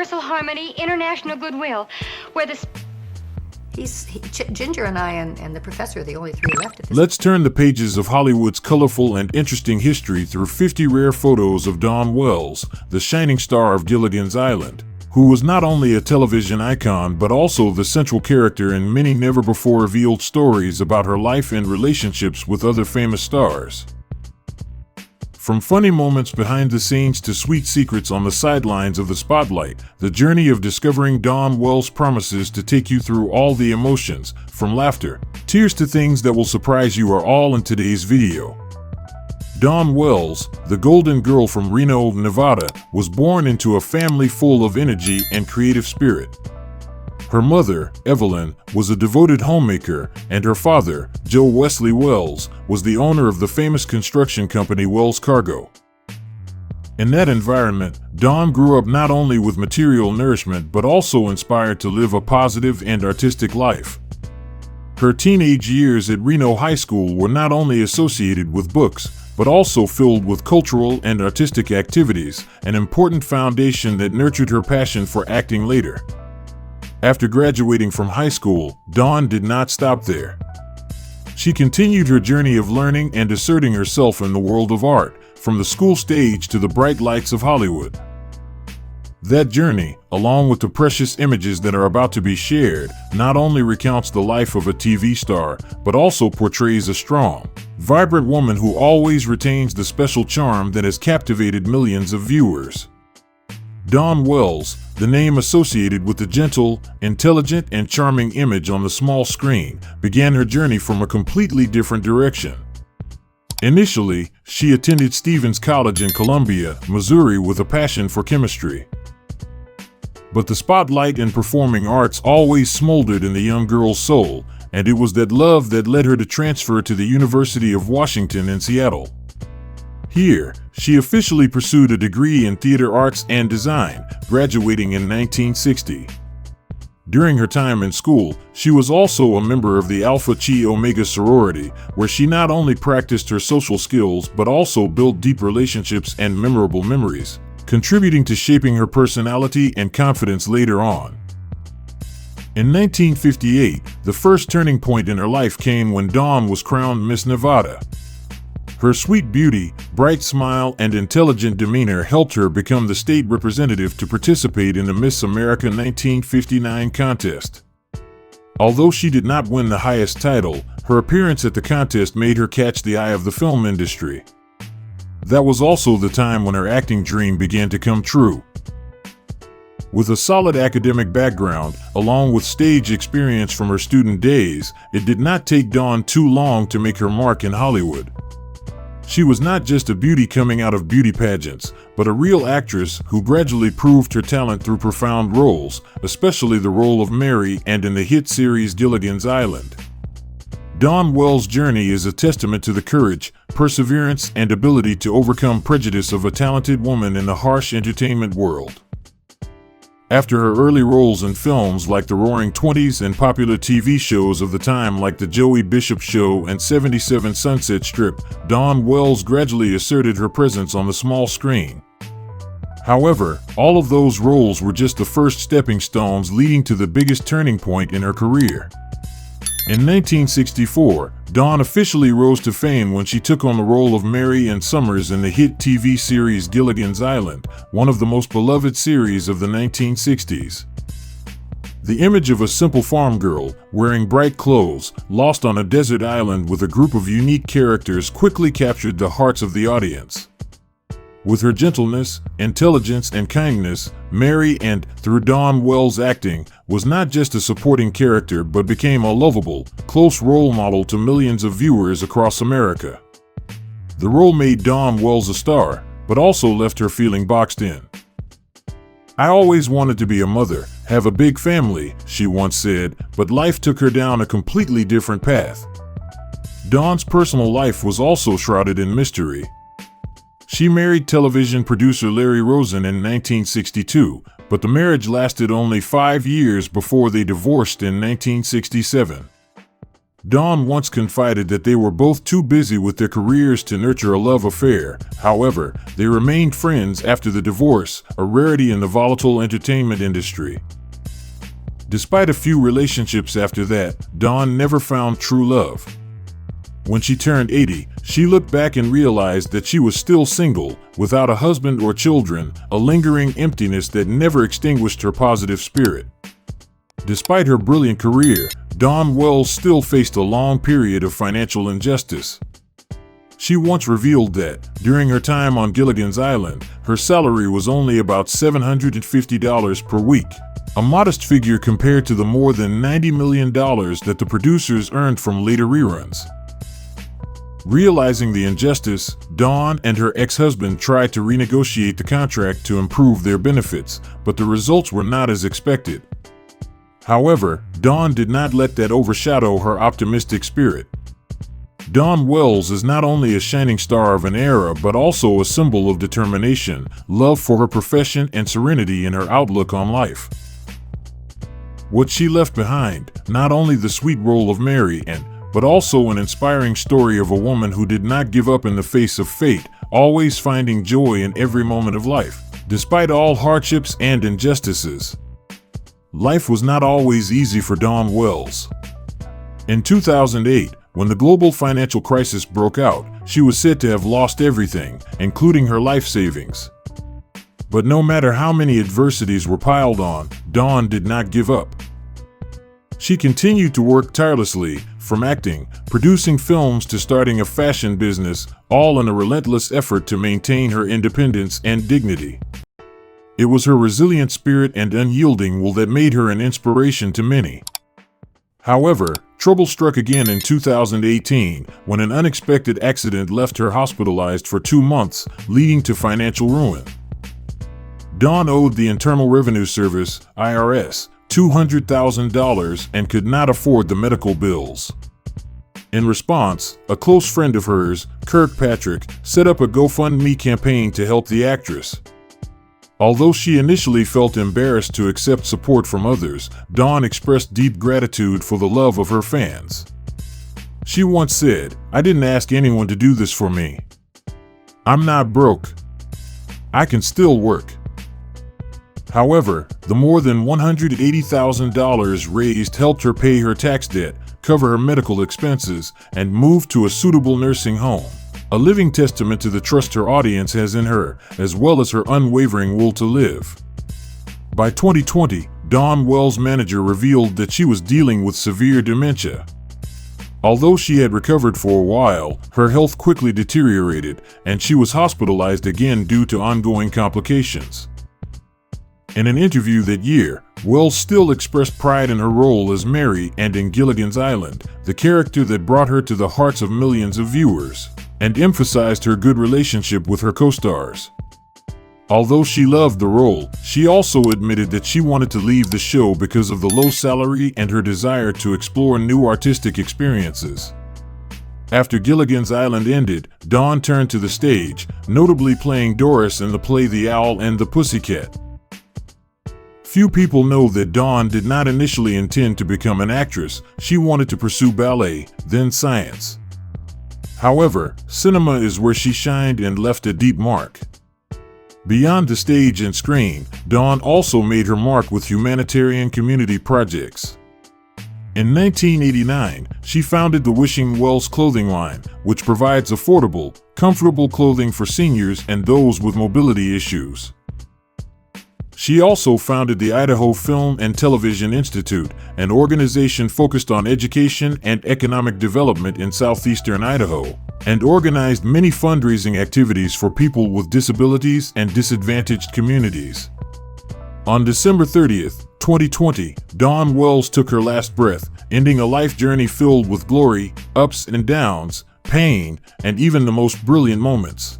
universal harmony, international goodwill, where the... Ginger and I and the professor are the only three left at this. Let's turn the pages of Hollywood's colorful and interesting history through 50 rare photos of Dawn Wells, the shining star of Gilligan's Island, who was not only a television icon but also the central character in many never-before-revealed stories about her life and relationships with other famous stars. From funny moments behind the scenes to sweet secrets on the sidelines of the spotlight, the journey of discovering Dawn Wells promises to take you through all the emotions, from laughter, tears to things that will surprise you, are all in today's video. Dawn Wells, the golden girl from Reno, Nevada, was born into a family full of energy and creative spirit. Her mother, Evelyn, was a devoted homemaker, and her father, Joe Wesley Wells, was the owner of the famous construction company Wells Cargo. In that environment, Dawn grew up not only with material nourishment but also inspired to live a positive and artistic life. Her teenage years at Reno High School were not only associated with books, but also filled with cultural and artistic activities, an important foundation that nurtured her passion for acting later. After graduating from high school, Dawn did not stop there. She continued her journey of learning and asserting herself in the world of art, from the school stage to the bright lights of Hollywood. That journey, along with the precious images that are about to be shared, not only recounts the life of a TV star, but also portrays a strong, vibrant woman who always retains the special charm that has captivated millions of viewers. Dawn Wells, the name associated with the gentle, intelligent, and charming image on the small screen, began her journey from a completely different direction. Initially, she attended Stevens College in Columbia, Missouri, with a passion for chemistry. But the spotlight in performing arts always smoldered in the young girl's soul, and it was that love that led her to transfer to the University of Washington in Seattle. Here, she officially pursued a degree in theater arts and design, graduating in 1960. During her time in school, she was also a member of the Alpha Chi Omega sorority, where she not only practiced her social skills but also built deep relationships and memorable memories, contributing to shaping her personality and confidence later on. In 1958, the first turning point in her life came when Dawn was crowned Miss Nevada. Her sweet beauty, bright smile, and intelligent demeanor helped her become the state representative to participate in the Miss America 1959 contest. Although she did not win the highest title, her appearance at the contest made her catch the eye of the film industry. That was also the time when her acting dream began to come true. With a solid academic background, along with stage experience from her student days, it did not take Dawn too long to make her mark in Hollywood. She was not just a beauty coming out of beauty pageants, but a real actress who gradually proved her talent through profound roles, especially the role of Mary and in the hit series Gilligan's Island. Dawn Wells' journey is a testament to the courage, perseverance, and ability to overcome prejudice of a talented woman in the harsh entertainment world. After her early roles in films like the Roaring Twenties and popular TV shows of the time like The Joey Bishop Show and 77 Sunset Strip, Dawn Wells gradually asserted her presence on the small screen. However, all of those roles were just the first stepping stones leading to the biggest turning point in her career. In 1964, Dawn officially rose to fame when she took on the role of Mary Ann Summers in the hit TV series Gilligan's Island, one of the most beloved series of the 1960s. The image of a simple farm girl, wearing bright clothes, lost on a desert island with a group of unique characters quickly captured the hearts of the audience. With her gentleness, intelligence, and kindness, Mary Ann, through Dawn Wells' acting, was not just a supporting character but became a lovable, close role model to millions of viewers across America. The role made Dawn Wells a star, but also left her feeling boxed in. "I always wanted to be a mother, have a big family," she once said, but life took her down a completely different path. Dawn's personal life was also shrouded in mystery. She married television producer Larry Rosen in 1962, but the marriage lasted only 5 years before they divorced in 1967. Dawn once confided that they were both too busy with their careers to nurture a love affair. However, they remained friends after the divorce, a rarity in the volatile entertainment industry. Despite a few relationships after that, Dawn never found true love. When she turned 80, she looked back and realized that she was still single, without a husband or children, a lingering emptiness that never extinguished her positive spirit. Despite her brilliant career, Dawn Wells still faced a long period of financial injustice. She once revealed that, during her time on Gilligan's Island, her salary was only about $750 per week, a modest figure compared to the more than $90 million that the producers earned from later reruns. Realizing the injustice, Dawn and her ex-husband tried to renegotiate the contract to improve their benefits, but the results were not as expected. However, Dawn did not let that overshadow her optimistic spirit. Dawn Wells is not only a shining star of an era but also a symbol of determination, love for her profession, and serenity in her outlook on life. What she left behind, not only the sweet role of Mary Ann, but also an inspiring story of a woman who did not give up in the face of fate, always finding joy in every moment of life, despite all hardships and injustices. Life was not always easy for Dawn Wells. In 2008, when the global financial crisis broke out, she was said to have lost everything, including her life savings. But no matter how many adversities were piled on, Dawn did not give up. She continued to work tirelessly, from acting, producing films to starting a fashion business, all in a relentless effort to maintain her independence and dignity. It was her resilient spirit and unyielding will that made her an inspiration to many. However, trouble struck again in 2018 when an unexpected accident left her hospitalized for 2 months, leading to financial ruin. Dawn owed the Internal Revenue Service, IRS, $200,000 and could not afford the medical bills. In response, a close friend of hers, Kirkpatrick, set up a GoFundMe campaign to help the actress. Although she initially felt embarrassed to accept support from others, Dawn expressed deep gratitude for the love of her fans. She once said, "I didn't ask anyone to do this for me. I'm not broke. I can still work." However, the more than $180,000 raised helped her pay her tax debt, cover her medical expenses, and move to a suitable nursing home. A living testament to the trust her audience has in her, as well as her unwavering will to live. By 2020, Dawn Wells' manager revealed that she was dealing with severe dementia. Although she had recovered for a while, her health quickly deteriorated, and she was hospitalized again due to ongoing complications. In an interview that year, Wells still expressed pride in her role as Mary and in Gilligan's Island, the character that brought her to the hearts of millions of viewers, and emphasized her good relationship with her co-stars. Although she loved the role, she also admitted that she wanted to leave the show because of the low salary and her desire to explore new artistic experiences. After Gilligan's Island ended, Dawn turned to the stage, notably playing Doris in the play The Owl and the Pussycat. Few people know that Dawn did not initially intend to become an actress. She wanted to pursue ballet, then science. However, cinema is where she shined and left a deep mark. Beyond the stage and screen, Dawn also made her mark with humanitarian community projects. In 1989, she founded the Wishing Wells clothing line, which provides affordable, comfortable clothing for seniors and those with mobility issues. She also founded the Idaho Film and Television Institute, an organization focused on education and economic development in southeastern Idaho, and organized many fundraising activities for people with disabilities and disadvantaged communities. On December 30th, 2020, Dawn Wells took her last breath, ending a life journey filled with glory, ups and downs, pain, and even the most brilliant moments.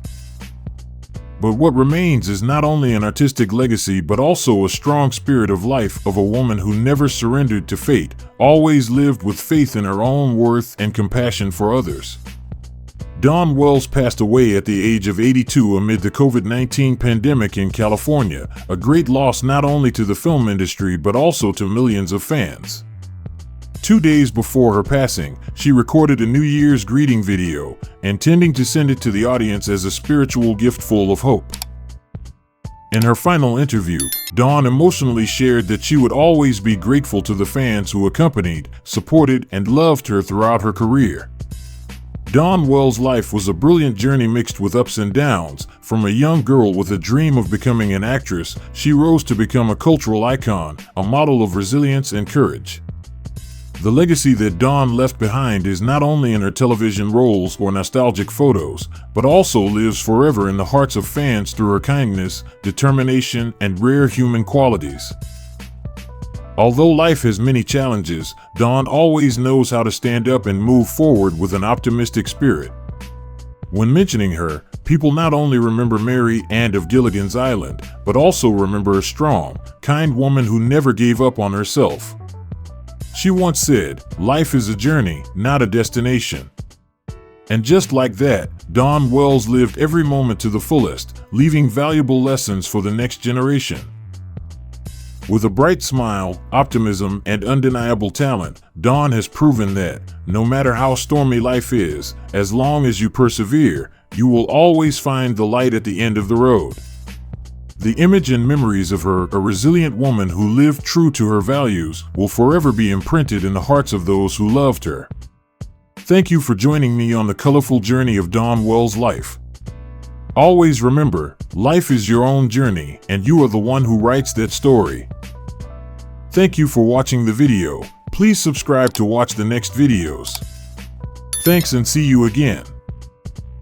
But what remains is not only an artistic legacy but also a strong spirit of life of a woman who never surrendered to fate, always lived with faith in her own worth and compassion for others. Dawn Wells passed away at the age of 82 amid the COVID-19 pandemic in California, a great loss not only to the film industry but also to millions of fans. 2 days before her passing, she recorded a New Year's greeting video, intending to send it to the audience as a spiritual gift full of hope. In her final interview, Dawn emotionally shared that she would always be grateful to the fans who accompanied, supported, and loved her throughout her career. Dawn Wells' life was a brilliant journey mixed with ups and downs. From a young girl with a dream of becoming an actress, she rose to become a cultural icon, a model of resilience and courage. The legacy that Dawn left behind is not only in her television roles or nostalgic photos, but also lives forever in the hearts of fans through her kindness, determination, and rare human qualities. Although life has many challenges, Dawn always knows how to stand up and move forward with an optimistic spirit. When mentioning her, people not only remember Mary Ann of Gilligan's Island, but also remember a strong, kind woman who never gave up on herself. She once said, "Life is a journey, not a destination." And just like that, Dawn Wells lived every moment to the fullest, leaving valuable lessons for the next generation. With a bright smile, optimism, and undeniable talent, Dawn has proven that, no matter how stormy life is, as long as you persevere, you will always find the light at the end of the road. The image and memories of her, a resilient woman who lived true to her values, will forever be imprinted in the hearts of those who loved her. Thank you for joining me on the colorful journey of Dawn Wells' life. Always remember, life is your own journey, and you are the one who writes that story. Thank you for watching the video. Please subscribe to watch the next videos. Thanks and see you again.